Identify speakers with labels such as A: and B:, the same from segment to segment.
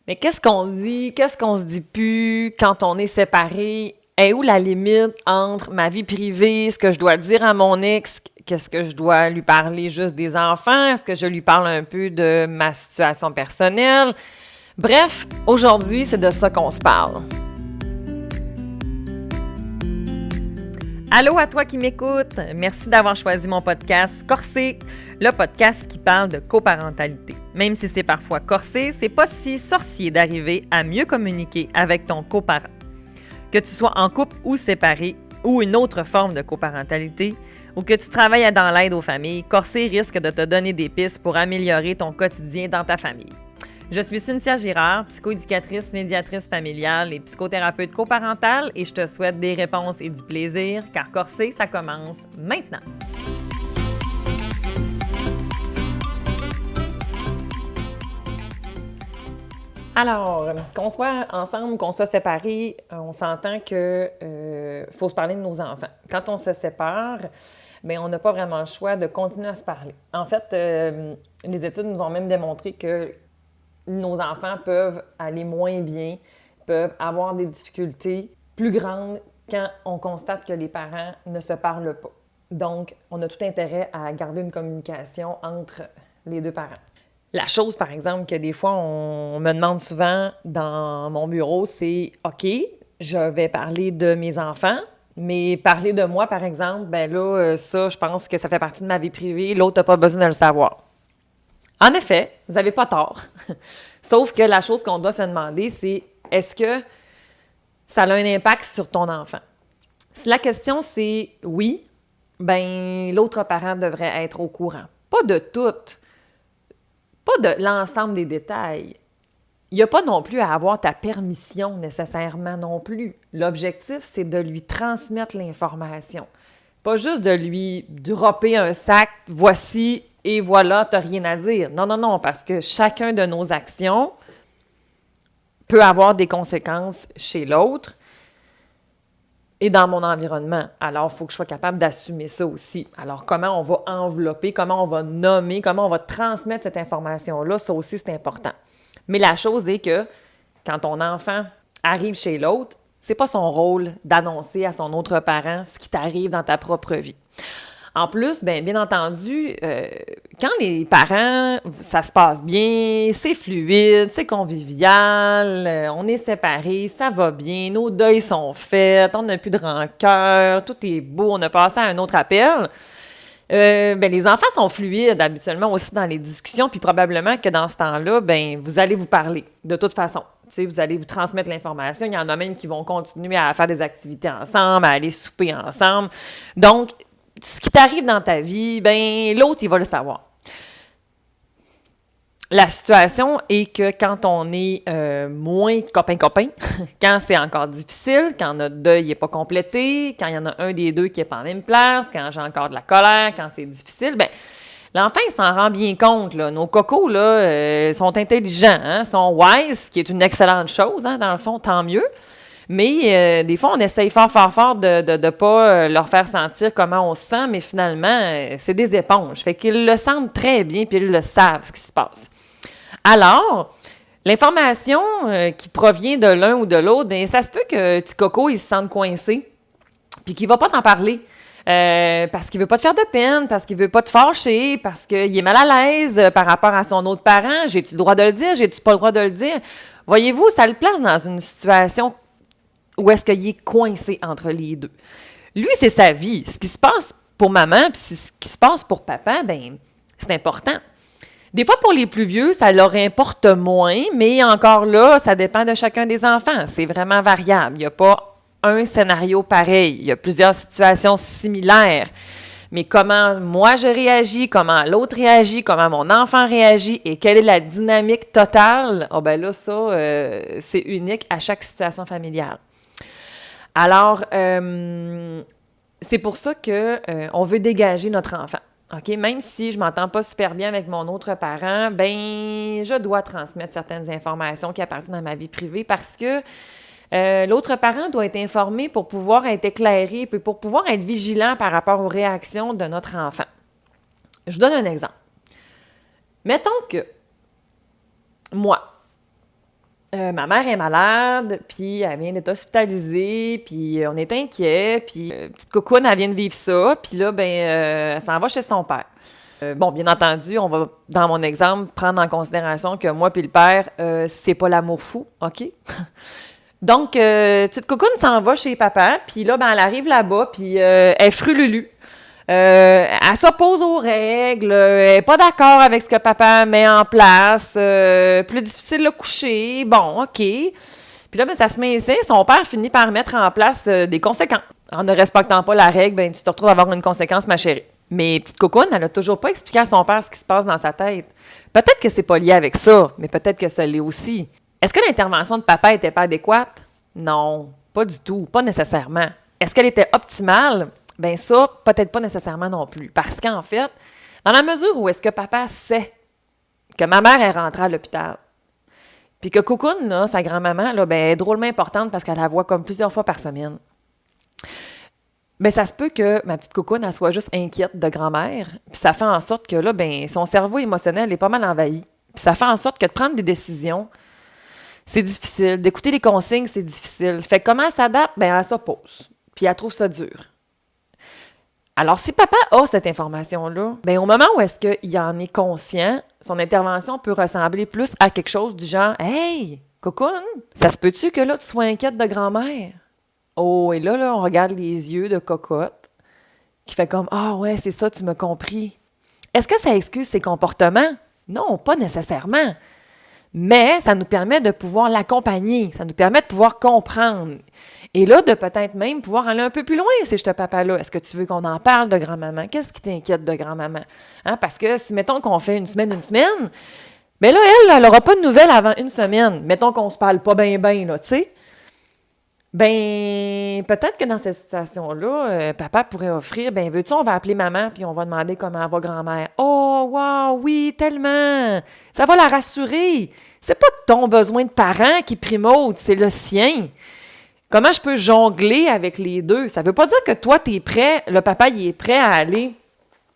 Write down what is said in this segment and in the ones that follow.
A: Mais qu'est-ce qu'on dit, qu'est-ce qu'on se dit plus quand on est séparés? Est où la limite entre ma vie privée, ce que je dois dire à mon ex, qu'est-ce que je dois lui parler juste des enfants? Est-ce que je lui parle un peu de ma situation personnelle? Bref, aujourd'hui, c'est de ça qu'on se parle. Allô à toi qui m'écoutes! Merci d'avoir choisi mon podcast Corsé, le podcast qui parle de coparentalité. Même si c'est parfois corsé, c'est pas si sorcier d'arriver à mieux communiquer avec ton coparent. Que tu sois en couple ou séparé, ou une autre forme de coparentalité, ou que tu travailles dans l'aide aux familles, Corsé risque de te donner des pistes pour améliorer ton quotidien dans ta famille. Je suis Cynthia Girard, psychoéducatrice, médiatrice familiale et psychothérapeute coparentale et je te souhaite des réponses et du plaisir, car Corsé, ça commence maintenant! Alors, qu'on soit ensemble, qu'on soit séparés, on s'entend que faut se parler de nos enfants. Quand on se sépare, bien, on n'a pas vraiment le choix de continuer à se parler. En fait, les études nous ont même démontré que nos enfants peuvent aller moins bien, peuvent avoir des difficultés plus grandes quand on constate que les parents ne se parlent pas. Donc, on a tout intérêt à garder une communication entre les deux parents. La chose, par exemple, que des fois, on me demande souvent dans mon bureau, c'est « OK, je vais parler de mes enfants, mais parler de moi, par exemple, ben là, ça, je pense que ça fait partie de ma vie privée, l'autre n'a pas besoin de le savoir. » En effet, vous n'avez pas tort. Sauf que la chose qu'on doit se demander, c'est est-ce que ça a un impact sur ton enfant? Si la question c'est oui, ben l'autre parent devrait être au courant. Pas de tout, pas de l'ensemble des détails. Il n'y a pas non plus à avoir ta permission nécessairement non plus. L'objectif, c'est de lui transmettre l'information. Pas juste de lui dropper un sac, voici, et voilà, tu n'as rien à dire. Non, parce que chacun de nos actions peut avoir des conséquences chez l'autre et dans mon environnement. Alors, il faut que je sois capable d'assumer ça aussi. Alors, comment on va envelopper, comment on va nommer, comment on va transmettre cette information-là, ça aussi, c'est important. Mais la chose est que quand ton enfant arrive chez l'autre, c'est pas son rôle d'annoncer à son autre parent ce qui t'arrive dans ta propre vie. En plus, bien entendu, quand les parents, ça se passe bien, c'est fluide, c'est convivial, on est séparés, ça va bien, nos deuils sont faits, on n'a plus de rancœur, tout est beau, on a passé à un autre appel. Les enfants sont fluides habituellement aussi dans les discussions, puis probablement que dans ce temps-là, vous allez vous parler de toute façon. Tu sais, vous allez vous transmettre l'information. Il y en a même qui vont continuer à faire des activités ensemble, à aller souper ensemble. Donc, ce qui t'arrive dans ta vie, l'autre, il va le savoir. La situation est que quand on est moins copain-copain, quand c'est encore difficile, quand notre deuil n'est pas complété, quand il y en a un des deux qui n'est pas en même place, quand j'ai encore de la colère, quand c'est difficile, l'enfant, il s'en rend bien compte. Là. Nos cocos, là, sont intelligents, sont wise, ce qui est une excellente chose, dans le fond, tant mieux. Mais des fois, on essaye fort de ne pas leur faire sentir comment on se sent, mais finalement, c'est des éponges. Fait qu'ils le sentent très bien, puis ils le savent, ce qui se passe. Alors, l'information qui provient de l'un ou de l'autre, ça se peut que petit coco, il se sente coincé, puis qu'il ne va pas t'en parler. Parce qu'il veut pas te faire de peine, parce qu'il veut pas te fâcher, parce qu'il est mal à l'aise par rapport à son autre parent. J'ai-tu le droit de le dire? J'ai-tu pas le droit de le dire? Voyez-vous, ça le place dans une situation où est-ce qu'il est coincé entre les deux. Lui, c'est sa vie. Ce qui se passe pour maman, puis ce qui se passe pour papa, c'est important. Des fois, pour les plus vieux, ça leur importe moins, mais encore là, ça dépend de chacun des enfants. C'est vraiment variable. Il n'y a pas un scénario pareil. Il y a plusieurs situations similaires. Mais comment moi je réagis, comment l'autre réagit, comment mon enfant réagit et quelle est la dynamique totale, c'est unique à chaque situation familiale. Alors, c'est pour ça qu'on veut dégager notre enfant. OK? Même si je ne m'entends pas super bien avec mon autre parent, je dois transmettre certaines informations qui appartiennent à ma vie privée parce que l'autre parent doit être informé pour pouvoir être éclairé puis pour pouvoir être vigilant par rapport aux réactions de notre enfant. Je vous donne un exemple. Mettons que moi, Ma mère est malade, puis elle vient d'être hospitalisée, puis on est inquiet, puis petite cocoune, elle vient de vivre ça, puis là, elle s'en va chez son père. Bon, bien entendu, on va, dans mon exemple, prendre en considération que moi puis le père, c'est pas l'amour fou, OK? Donc, petite cocoune s'en va chez papa, puis là, elle arrive là-bas, puis elle est frululu. Elle s'oppose aux règles, elle n'est pas d'accord avec ce que papa met en place, plus difficile de coucher, bon, OK. Puis là, ça se met ici, son père finit par mettre en place des conséquences. En ne respectant pas la règle, tu te retrouves à avoir une conséquence, ma chérie. Mais petite cocoune, elle n'a toujours pas expliqué à son père ce qui se passe dans sa tête. Peut-être que c'est pas lié avec ça, mais peut-être que ça l'est aussi. Est-ce que l'intervention de papa n'était pas adéquate? Non, pas du tout, pas nécessairement. Est-ce qu'elle était optimale? Bien ça, peut-être pas nécessairement non plus. Parce qu'en fait, dans la mesure où est-ce que papa sait que ma mère est rentrée à l'hôpital, puis que Cocoon, là, sa grand-maman, là, est drôlement importante parce qu'elle la voit comme plusieurs fois par semaine, ça se peut que ma petite Cocoon, elle soit juste inquiète de grand-mère, puis ça fait en sorte que là, son cerveau émotionnel est pas mal envahi. Puis ça fait en sorte que de prendre des décisions, c'est difficile. D'écouter les consignes, c'est difficile. Fait que comment elle s'adapte? Elle s'oppose. Puis elle trouve ça dur. Alors, si papa a cette information-là, au moment où est-ce qu'il en est conscient, son intervention peut ressembler plus à quelque chose du genre « Hey, Cocoon, ça se peut-tu que là, tu sois inquiète de grand-mère? » Oh, et là, on regarde les yeux de cocotte qui fait comme « Ah ouais, c'est ça, tu m'as compris. » Est-ce que ça excuse ses comportements? Non, pas nécessairement. Mais ça nous permet de pouvoir l'accompagner, ça nous permet de pouvoir comprendre. Et là, de peut-être même pouvoir aller un peu plus loin, c'est ce papa-là. Est-ce que tu veux qu'on en parle de grand-maman? Qu'est-ce qui t'inquiète de grand-maman? Hein? Parce que si, mettons qu'on fait une semaine, là, elle n'aura pas de nouvelles avant une semaine. Mettons qu'on se parle pas bien, là, tu sais. Peut-être que dans cette situation-là, papa pourrait offrir, veux-tu, on va appeler maman, puis on va demander comment va grand-mère. Oh, wow, oui, tellement! Ça va la rassurer. C'est pas ton besoin de parent qui primaude, c'est le sien. Comment je peux jongler avec les deux? Ça veut pas dire que toi, t'es prêt, le papa, il est prêt à aller,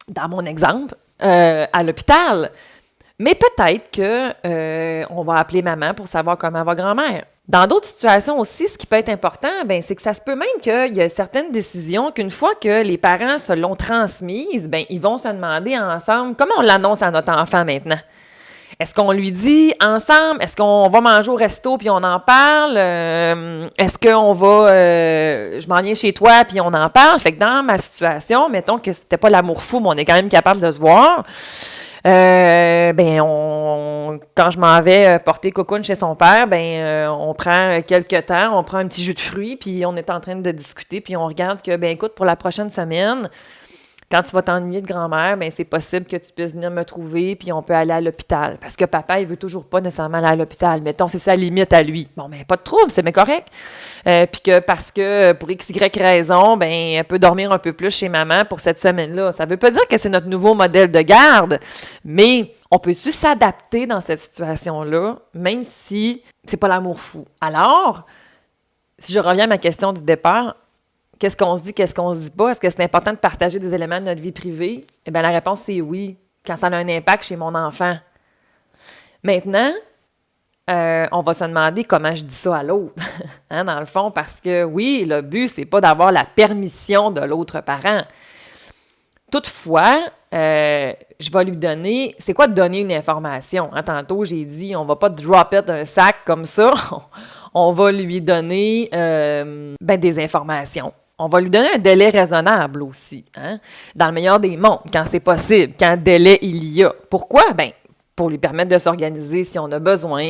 A: dans mon exemple, à l'hôpital. Mais peut-être que on va appeler maman pour savoir comment va grand-mère. Dans d'autres situations aussi, ce qui peut être important, c'est que ça se peut même qu'il y a certaines décisions qu'une fois que les parents se l'ont transmises, ils vont se demander ensemble comment on l'annonce à notre enfant maintenant. Est-ce qu'on lui dit ensemble? Est-ce qu'on va manger au resto puis on en parle? Est-ce qu'on va... je m'en viens chez toi puis on en parle? Fait que dans ma situation, mettons que c'était pas l'amour fou, mais on est quand même capable de se voir. Quand je m'en vais porter Cocoon chez son père, on prend quelques temps, on prend un petit jus de fruits, puis on est en train de discuter, puis on regarde que, écoute, pour la prochaine semaine, quand tu vas t'ennuyer de grand-mère, c'est possible que tu puisses venir me trouver, puis on peut aller à l'hôpital. Parce que papa, il veut toujours pas nécessairement aller à l'hôpital. Mettons, c'est sa limite à lui. Bon, pas de trouble, c'est bien correct. Puis que parce que pour X, Y raison, elle peut dormir un peu plus chez maman pour cette semaine-là. Ça veut pas dire que c'est notre nouveau modèle de garde, mais on peut-tu s'adapter dans cette situation-là, même si c'est pas l'amour fou? Alors, si je reviens à ma question du départ, qu'est-ce qu'on se dit, qu'est-ce qu'on se dit pas? Est-ce que c'est important de partager des éléments de notre vie privée? La réponse, c'est oui, quand ça a un impact chez mon enfant. Maintenant, on va se demander comment je dis ça à l'autre, dans le fond, parce que oui, le but, c'est pas d'avoir la permission de l'autre parent. Toutefois, je vais lui donner... C'est quoi de donner une information? Tantôt, j'ai dit, on va pas drop it un sac comme ça. On va lui donner des informations. On va lui donner un délai raisonnable aussi, dans le meilleur des mondes, quand c'est possible, quand délai il y a. Pourquoi? Pour lui permettre de s'organiser si on a besoin.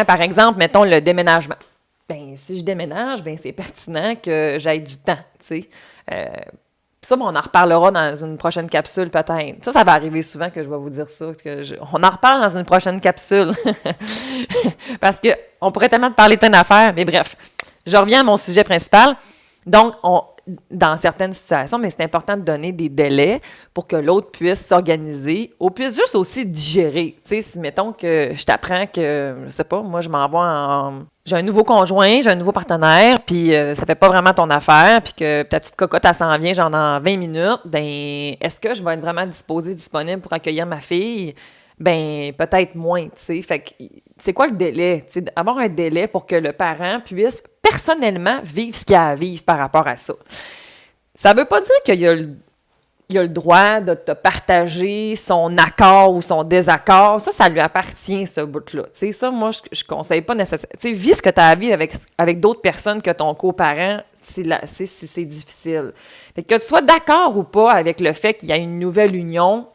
A: Par exemple, mettons le déménagement. Si je déménage, c'est pertinent que j'aille du temps, tu sais. Ça, on en reparlera dans une prochaine capsule peut-être. Ça va arriver souvent que je vais vous dire ça. On en reparle dans une prochaine capsule. Parce qu'on pourrait tellement te parler de plein d'affaires, mais bref. Je reviens à mon sujet principal. Donc, dans certaines situations, c'est important de donner des délais pour que l'autre puisse s'organiser ou puisse juste aussi digérer. Tu sais, si mettons que je t'apprends que, je sais pas, moi, je m'envoie j'ai un nouveau conjoint, j'ai un nouveau partenaire, puis ça fait pas vraiment ton affaire, puis que ta petite cocotte, elle s'en vient genre dans 20 minutes, est-ce que je vais être vraiment disponible pour accueillir ma fille? ben peut-être moins, tu sais. Fait que c'est quoi le délai? Tu sais, avoir un délai pour que le parent puisse personnellement vivre ce qu'il a à vivre par rapport à ça. Ça veut pas dire qu'il a le droit de te partager son accord ou son désaccord. Ça lui appartient, ce bout-là. Tu sais, ça, moi, je conseille pas nécessairement. Tu sais, vis ce que tu as à vivre avec d'autres personnes que ton coparent, c'est difficile. Fait que tu sois d'accord ou pas avec le fait qu'il y a une nouvelle union,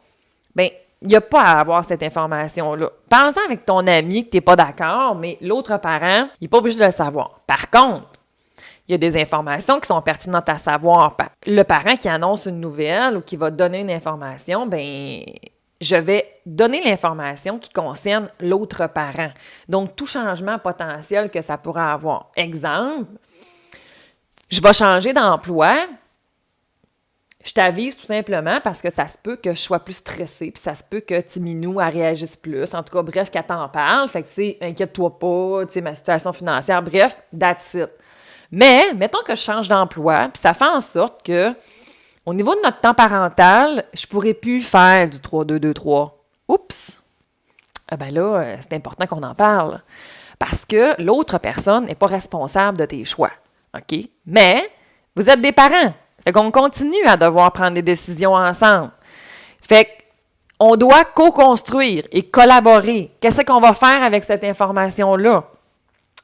A: ben il n'y a pas à avoir cette information-là. Parle-en avec ton ami que tu n'es pas d'accord, mais l'autre parent, il n'est pas obligé de le savoir. Par contre, il y a des informations qui sont pertinentes à savoir. Le parent qui annonce une nouvelle ou qui va donner une information, ben je vais donner l'information qui concerne l'autre parent. Donc, tout changement potentiel que ça pourrait avoir. Exemple, je vais changer d'emploi. Je t'avise tout simplement parce que ça se peut que je sois plus stressée, puis ça se peut que Timinou, elle réagisse plus. En tout cas, bref, qu'elle t'en parle. Fait que, tu sais, inquiète-toi pas, tu sais, ma situation financière. Bref, that's it. Mais, mettons que je change d'emploi, puis ça fait en sorte que, au niveau de notre temps parental, je pourrais plus faire du 3-2-2-3. Oups! Ah ben là, c'est important qu'on en parle. Parce que l'autre personne n'est pas responsable de tes choix. OK? Mais, vous êtes des parents. Fait qu'on continue à devoir prendre des décisions ensemble. Fait qu'on doit co-construire et collaborer. Qu'est-ce qu'on va faire avec cette information-là?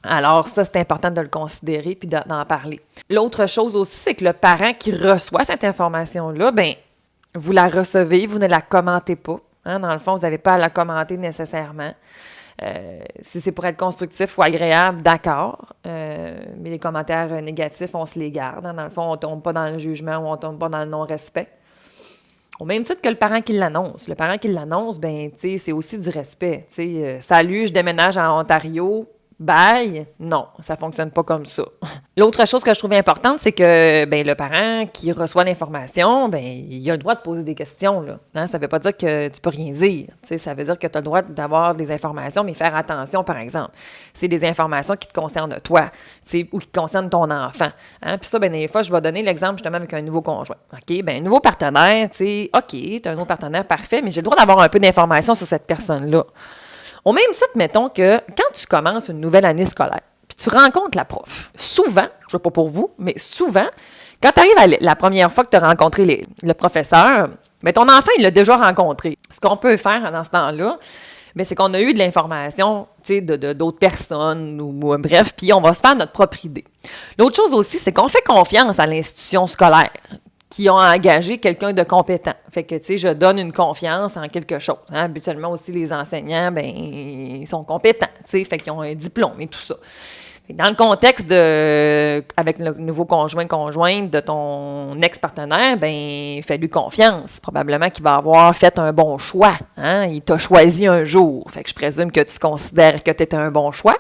A: Alors ça, c'est important de le considérer puis d'en parler. L'autre chose aussi, c'est que le parent qui reçoit cette information-là, ben vous la recevez, vous ne la commentez pas. Hein? Dans le fond, vous n'avez pas à la commenter nécessairement. Si c'est pour être constructif ou agréable, d'accord. Mais les commentaires négatifs, on se les garde. Hein? Dans le fond, on ne tombe pas dans le jugement ou on ne tombe pas dans le non-respect. Au même titre que le parent qui l'annonce. Le parent qui l'annonce, ben, tu sais, c'est aussi du respect. Tu sais, salut, je déménage en Ontario. Bye! Non, ça fonctionne pas comme ça. L'autre chose que je trouvais importante, c'est que ben, le parent qui reçoit l'information, ben, il a le droit de poser des questions. Là. Hein? Ça veut pas dire que tu peux rien dire. T'sais, ça veut dire que tu as le droit d'avoir des informations, mais faire attention, par exemple. C'est des informations qui te concernent toi ou qui concernent ton enfant. Hein? Puis ça, ben, des fois, je vais donner l'exemple justement avec un nouveau conjoint. OK? Ben, un nouveau partenaire, tu sais, OK, tu as un nouveau partenaire, parfait, mais j'ai le droit d'avoir un peu d'informations sur cette personne-là. Au même titre, mettons que quand tu commences une nouvelle année scolaire, puis tu rencontres la prof, souvent, je ne sais pas pour vous, mais souvent, quand tu arrives à la première fois que tu as rencontré le professeur, bien, ton enfant, il l'a déjà rencontré. Ce qu'on peut faire dans ce temps-là, bien, c'est qu'on a eu de l'information d'autres personnes, ou bref, puis on va se faire notre propre idée. L'autre chose aussi, c'est qu'on fait confiance à l'institution scolaire qui ont engagé quelqu'un de compétent. Fait que, tu sais, je donne une confiance en quelque chose. Hein? Habituellement aussi, les enseignants, ben ils sont compétents, tu sais, fait qu'ils ont un diplôme et tout ça. Dans le contexte avec le nouveau conjointe de ton ex-partenaire, ben fais-lui confiance. Probablement qu'il va avoir fait un bon choix. Hein? Il t'a choisi un jour. Fait que je présume que tu considères que tu étais un bon choix.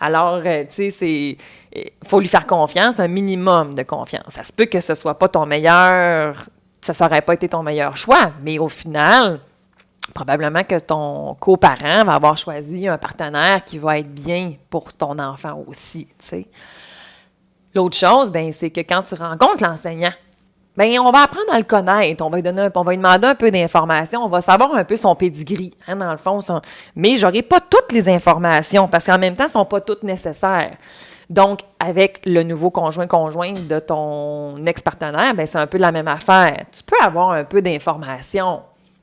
A: Alors, tu sais, faut lui faire confiance, un minimum de confiance. Ça se peut que ce soit pas ton meilleur, ça n'aurait pas été ton meilleur choix, mais au final, probablement que ton coparent va avoir choisi un partenaire qui va être bien pour ton enfant aussi, tu sais. L'autre chose, ben, c'est que quand tu rencontres l'enseignant, ben, on va apprendre à le connaître, on va lui demander un peu d'informations, on va savoir un peu son pédigree, hein, dans le fond. Mais j'aurai pas toutes les informations, parce qu'en même temps, elles sont pas toutes nécessaires. Donc, avec le nouveau conjointe de ton ex-partenaire, ben, c'est un peu la même affaire. Tu peux avoir un peu d'informations,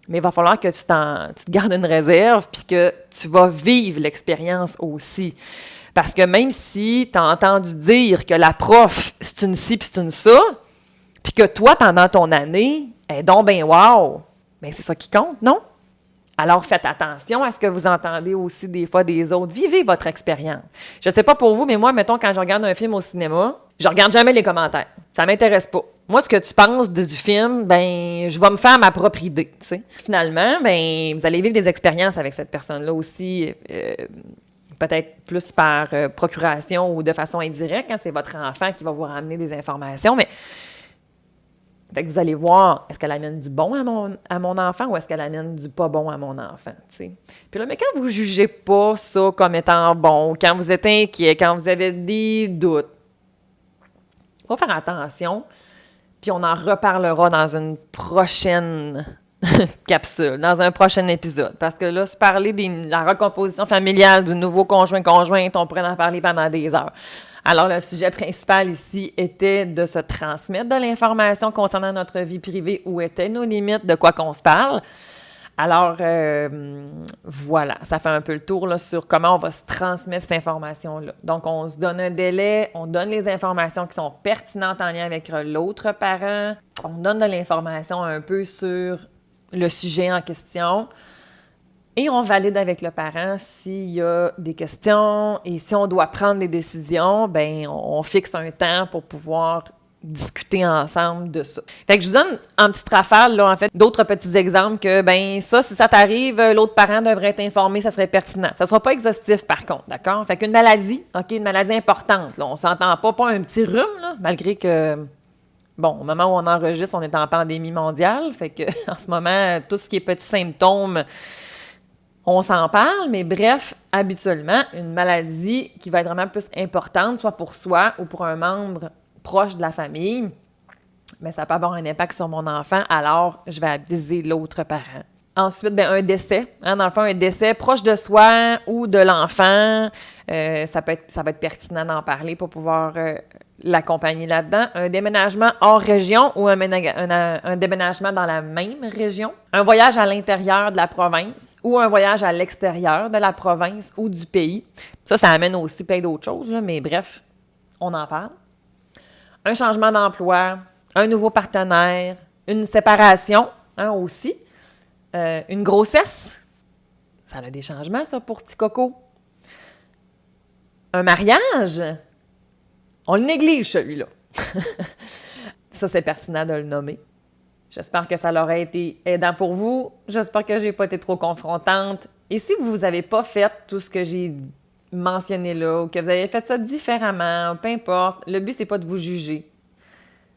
A: mais il va falloir que tu te gardes une réserve puis que tu vas vivre l'expérience aussi. Parce que même si tu as entendu dire que la prof, c'est une ci puis c'est une ça, puis que toi, pendant ton année, donc ben wow, ben c'est ça qui compte, non? Alors, faites attention à ce que vous entendez aussi des fois des autres. Vivez votre expérience. Je ne sais pas pour vous, mais moi, mettons, quand je regarde un film au cinéma, je regarde jamais les commentaires. Ça ne m'intéresse pas. Moi, ce que tu penses du film, ben, je vais me faire ma propre idée, tu sais. Finalement, ben, vous allez vivre des expériences avec cette personne-là aussi, peut-être plus par procuration ou de façon indirecte, quand c'est votre enfant qui va vous ramener des informations, mais fait que vous allez voir, est-ce qu'elle amène du bon à mon enfant ou est-ce qu'elle amène du pas bon à mon enfant, tu sais. Puis là, mais quand vous ne jugez pas ça comme étant bon, quand vous êtes inquiet, quand vous avez des doutes, il faut faire attention, puis on en reparlera dans une prochaine capsule, dans un prochain épisode. Parce que là, se parler de la recomposition familiale du nouveau conjoint-conjointe, on pourrait en parler pendant des heures. Alors, le sujet principal ici était de se transmettre de l'information concernant notre vie privée, où étaient nos limites, de quoi qu'on se parle. Alors, voilà, ça fait un peu le tour là, sur comment on va se transmettre cette information-là. Donc, on se donne un délai, on donne les informations qui sont pertinentes en lien avec l'autre parent, on donne de l'information un peu sur le sujet en question et on valide avec le parent s'il y a des questions et si on doit prendre des décisions, bien, on fixe un temps pour pouvoir discuter ensemble de ça. Fait que je vous donne en petite rafale, là, en fait, d'autres petits exemples que, ben ça, si ça t'arrive, l'autre parent devrait être informé, ça serait pertinent. Ça sera pas exhaustif, par contre, d'accord? Fait qu'une maladie, OK, une maladie importante, là, on s'entend pas un petit rhume, là, malgré que, bon, au moment où on enregistre, on est en pandémie mondiale, fait que, en ce moment, tout ce qui est petits symptômes, on s'en parle, mais bref, habituellement, une maladie qui va être vraiment plus importante, soit pour soi ou pour un membre proche de la famille, mais ça peut avoir un impact sur mon enfant, alors je vais aviser l'autre parent. Ensuite, bien, un décès. Dans le fond, un décès proche de soi ou de l'enfant, ça va être pertinent d'en parler pour pouvoir l'accompagner là-dedans. Un déménagement hors région ou un déménagement dans la même région. Un voyage à l'intérieur de la province ou un voyage à l'extérieur de la province ou du pays. Ça amène aussi plein d'autres choses, là, mais bref, on en parle. Un changement d'emploi, un nouveau partenaire, une séparation aussi, une grossesse. Ça a des changements, ça, pour petit coco. Un mariage. On le néglige, celui-là. Ça, c'est pertinent de le nommer. J'espère que ça leur a été aidant pour vous. J'espère que je n'ai pas été trop confrontante. Et si vous n'avez pas fait tout ce que j'ai mentionné là, ou que vous avez fait ça différemment, peu importe, le but, c'est pas de vous juger.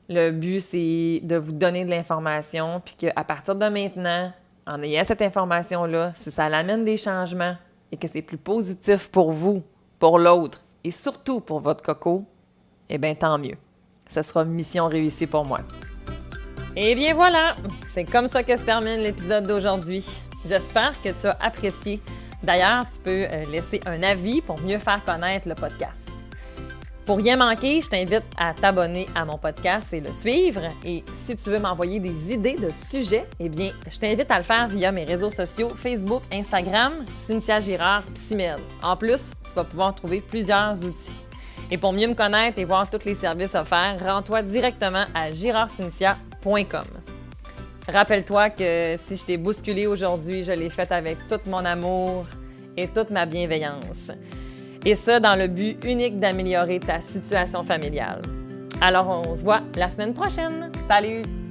A: Le but, c'est de vous donner de l'information, puis qu'à partir de maintenant, en ayant cette information-là, si ça amène des changements et que c'est plus positif pour vous, pour l'autre, et surtout pour votre coco, eh bien, tant mieux. Ce sera mission réussie pour moi. Eh bien voilà, c'est comme ça que se termine l'épisode d'aujourd'hui. J'espère que tu as apprécié. D'ailleurs, tu peux laisser un avis pour mieux faire connaître le podcast. Pour rien manquer, je t'invite à t'abonner à mon podcast et le suivre. Et si tu veux m'envoyer des idées de sujets, eh bien, je t'invite à le faire via mes réseaux sociaux Facebook, Instagram, Cynthia Girard, Psymed. En plus, tu vas pouvoir trouver plusieurs outils. Et pour mieux me connaître et voir tous les services offerts, rends-toi directement à girardcynthia.com. Rappelle-toi que si je t'ai bousculé aujourd'hui, je l'ai fait avec tout mon amour et toute ma bienveillance. Et ça, dans le but unique d'améliorer ta situation familiale. Alors, on se voit la semaine prochaine. Salut!